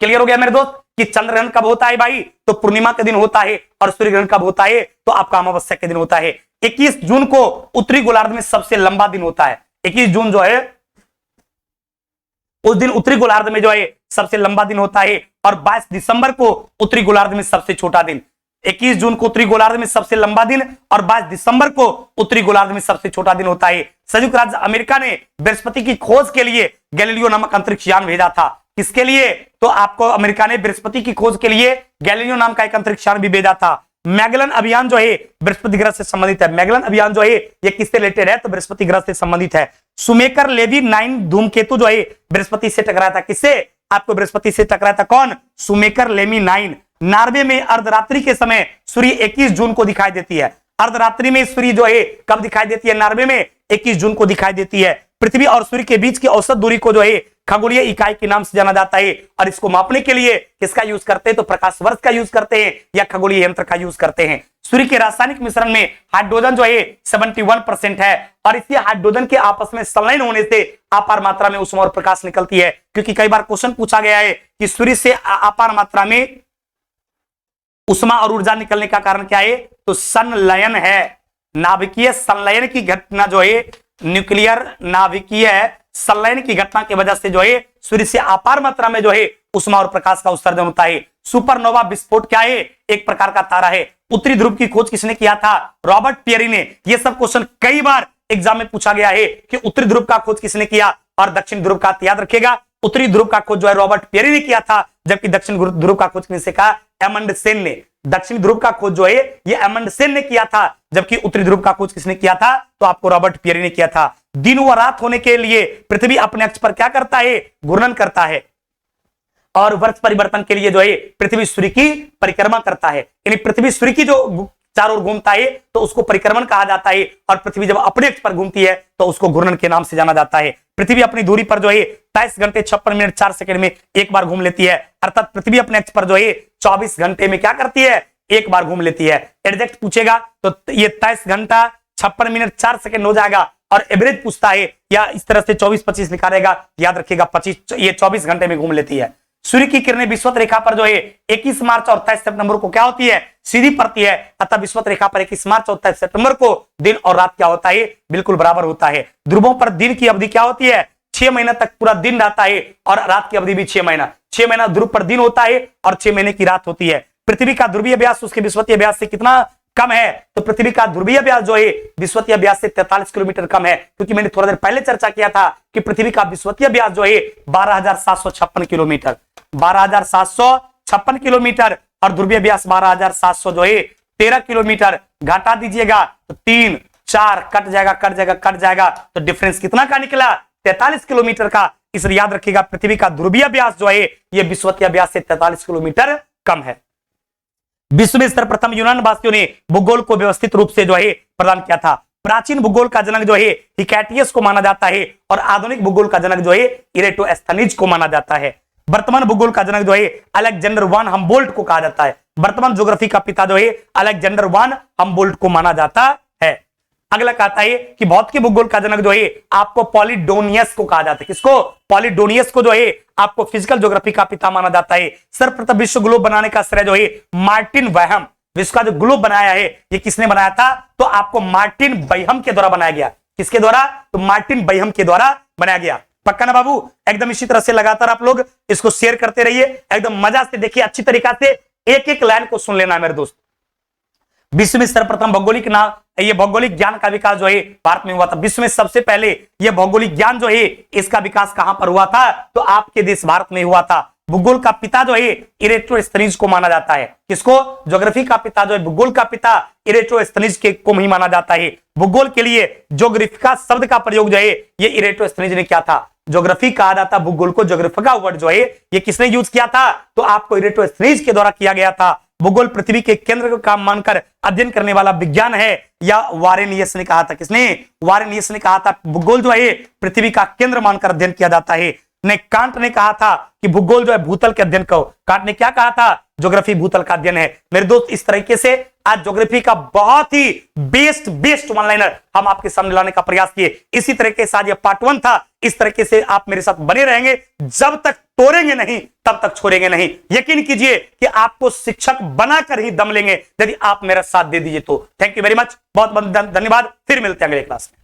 क्लियर हो गया मेरे दोस्त कि चंद्र ग्रहण कब होता है भाई? तो पूर्णिमा के दिन होता है। और सूर्य ग्रहण कब होता है? तो आपका अमावस्या के दिन होता है। 21 जून को उत्तरी गोलार्ध में सबसे लंबा दिन होता है। 21 जून जो है उस दिन उत्तरी गोलार्ध में जो है सबसे लंबा दिन होता है। और 22 दिसंबर को उत्तरी गोलार्ध में सबसे छोटा दिन। 21 जून को उत्तरी गोलार्ध में सबसे लंबा दिन और 22 दिसंबर को उत्तरी गोलार्ध में सबसे छोटा दिन होता है। संयुक्त राज्य अमेरिका ने बृहस्पति की खोज के लिए गैलीलियो नामक अंतरिक्ष यान भेजा था। किसके लिए? तो आपको अमेरिका ने बृहस्पति की खोज के लिए गैलीलियो नाम का एक अंतरिक्ष यान भी भेजा था। मैगलन अभियान जो है बृहस्पति ग्रह से संबंधित है। मैगलन अभियान जो है ये किससे रिलेटेड है? तो बृहस्पति ग्रह से संबंधित है। सुमेकर लेवी 9 धूमकेतु जो है बृहस्पति से टकराया था। किससे? आपको बृहस्पति से टकराया था। कौन? सुमेकर लेवी 9। नॉर्वे में अर्धरात्रि के समय सूर्य 21 जून को दिखाई देती है। अर्धरात्रि में सूर्य जो है कब दिखाई देती है? नॉर्वे में 21 जून को दिखाई देती है। पृथ्वी और सूर्य के बीच की औसत दूरी को जो है खगोलीय इकाई के नाम से जाना जाता है, और इसको मापने के लिए किसका यूज करते हैं? तो प्रकाश वर्ष का यूज करते हैं या खगोलीय यंत्र का यूज करते हैं। सूर्य के रासायनिक मिश्रण में हाइड्रोजन जो है 71% है, और इसी हाइड्रोजन के आपस में संलयन होने से अपार मात्रा में ऊष्मा और प्रकाश निकलती है। क्योंकि कई बार क्वेश्चन पूछा गया है कि सूर्य से अपार मात्रा में ऊष्मा और ऊर्जा निकलने का कारण क्या है? तो संलयन है। नाभिकीय संलयन की घटना जो है, न्यूक्लियर नाभिकीय संलयन की घटना की वजह से जो है सूर्य से अपार मात्रा में जो है ऊष्मा और प्रकाश का उत्सर्जन होता है। सुपरनोवा विस्फोट क्या है? एक प्रकार का तारा है। उत्तरी ध्रुव की खोज किसने किया था? रॉबर्ट पियरी ने। यह सब क्वेश्चन कई बार एग्जाम में पूछा गया है कि उत्तरी ध्रुव का खोज किसने किया और दक्षिण ध्रुव का। याद रखिएगा, उत्तरी ध्रुव का खोज जो है रॉबर्ट पियरी ने किया था, जबकि दक्षिण ध्रुव का खोज किसने कहा? एमंडसेन ने। दक्षिण ध्रुव का खोज जो है ये एमंडसेन ने किया था, जबकि उत्तरी ध्रुव का खोज किसने किया था? तो आपको रॉबर्ट पियरी ने किया था। दिन व रात होने के लिए पृथ्वी अपने अक्ष पर क्या करता है? घूर्णन करता है, और वर्ष परिवर्तन के लिए जो है पृथ्वी सूर्य की परिक्रमा करता है। यानी पृथ्वी सूर्य की जो चारों ओर घूमता है तो उसको परिक्रमण कहा जाता है, और पृथ्वी जब अपने अक्ष पर घूमती है तो उसको घूर्णन के नाम से जाना जाता है। पृथ्वी अपनी दूरी पर जो है 23 घंटे 56 मिनट 4 सेकंड में एक बार घूम लेती है, अर्थात पृथ्वी अपने अक्ष पर जो है 24 घंटे में क्या करती है? एक बार घूम लेती है। एग्जैक्ट पूछेगा तो ये 23 घंटा 56 मिनट 4 सेकंड हो जाएगा, और एवरेज पूछता है या इस तरह से 24-25 निकालेगा। याद रखिएगा 25, ये 24 घंटे में घूम लेती है। सूर्य की किरणें विषुवत रेखा पर जो है 21 मार्च और 28 सितंबर को क्या होती है? सीधी पड़ती है। अतः विषुवत रेखा पर 21 मार्च और 28 सितंबर को दिन और रात क्या होता है? बिल्कुल बराबर होता है। ध्रुवों पर दिन की अवधि क्या होती है? 6 महीना तक पूरा दिन रहता है, और रात की अवधि भी 6 महीना। 6 महीना ध्रुव पर दिन होता है और 6 महीने की रात होती है। पृथ्वी का ध्रुवीय व्यास उसके विषुवतीय व्यास से कितना कम है? तो पृथ्वी का ध्रुवीय व्यास जो है विषुवतीय व्यास से 43 किलोमीटर कम है। क्योंकि मैंने थोड़ा देर पहले चर्चा किया था कि पृथ्वी का विषुवतीय व्यास जो है 12,756 किलोमीटर, 12,756 किलोमीटर, और ध्रुवीय व्यास 12,700 जो है 13 किलोमीटर। घटा दीजिएगा तो 3 4 कट जाएगा, कट जाएगा, कट जाएगा, तो डिफरेंस कितना का निकला? 43 किलोमीटर का। इसलिए याद रखिएगा पृथ्वी का ध्रुवीय व्यास जो है यह विषुवतीय व्यास से 43 किलोमीटर कम है। विश्व में सर्वप्रथम यूनान वासियों ने भूगोल को व्यवस्थित रूप से जो है प्रदान किया था। प्राचीन भूगोल का जनक जो है हिकैटियस को माना जाता है, और आधुनिक भूगोल का जनक जो है इरेटोस्थनीज को माना जाता है। वर्तमान भूगोल का जनक जो है अलेक्जेंडर वान हम्बोल्ट को कहा जाता है। वर्तमान ज्योग्राफी का पिता जो है अलेक्जेंडर वान हम्बोल्ट को माना जाता है। अगला कहता है कि भौतिक भूगोल का जनक जो है आपको पॉलिडोनियस को कहा जाता है। किसको? पॉलिडोनियस को जो है आपको फिजिकल ज्योग्राफी का पिता माना जाता है। सर्वप्रथम विश्व ग्लोब बनाने का श्रेय जो है मार्टिन बैहम। विश्व का जो ग्लोब बनाया है ये किसने बनाया था? तो आपको मार्टिन बैहम के द्वारा बनाया गया। किसके द्वारा? तो मार्टिन बैहम के द्वारा बनाया गया। पक्का ना बाबू? एकदम इसी तरह से लगातार आप लोग इसको शेयर करते रहिए, एकदम मजा से देखिए, अच्छी तरीका से एक एक लाइन को सुन लेना है मेरे दोस्त। विश्व में सर्वप्रथम भौगोलिक नाम, ये भौगोलिक ज्ञान का विकास जो है भारत में हुआ था। विश्व में सबसे पहले ये भौगोलिक ज्ञान जो है इसका विकास कहां पर हुआ था? तो आपके देश भारत में हुआ था। भूगोल का पिता जो है इरेटोस्थनीज को माना जाता है। किसको? ज्योग्राफी का पिता जो है, भूगोल का पिता इरेटोस्थनीज के को ही माना जाता है। भूगोल के लिए ज्योग्राफिका शब्द का प्रयोग जो है ये इरेटोस्थनीज ने किया था। ज्योग्राफी कहा जाता भूगोल को, ज्योग्राफिका वर्ड जो है ये किसने यूज किया था? तो आपको इरेटोस्थनीज के द्वारा किया गया था। भूगोल पृथ्वी के केंद्र का मानकर अध्ययन करने वाला विज्ञान है, या वारेनियस ने कहा था। किसने? वारेनियस ने कहा था भूगोल जो है पृथ्वी का केंद्र मानकर अध्ययन किया जाता है। ने कांट ने कहा था कि भूगोल जो है भूतल के अध्ययन को। कांट ने क्या कहा था? ज्योग्राफी भूतल का अध्ययन है। मेरे दोस्त इस तरीके से आज ज्योग्राफी का बहुत ही बेस्ट वन लाइनर हम आपके सामने लाने का प्रयास किए। इसी तरीके से आज ये पार्ट 1 था। इस तरीके से आप मेरे साथ बने रहेंगे, जब तक तोड़ेंगे नहीं तब तक छोड़ेंगे नहीं। यकीन कीजिए कि आपको शिक्षक बनाकर ही दम लेंगे यदि आप मेरा साथ दे दीजिए तो। थैंक यू वेरी मच, बहुत बहुत धन्यवाद। फिर मिलते हैं अगले क्लास में।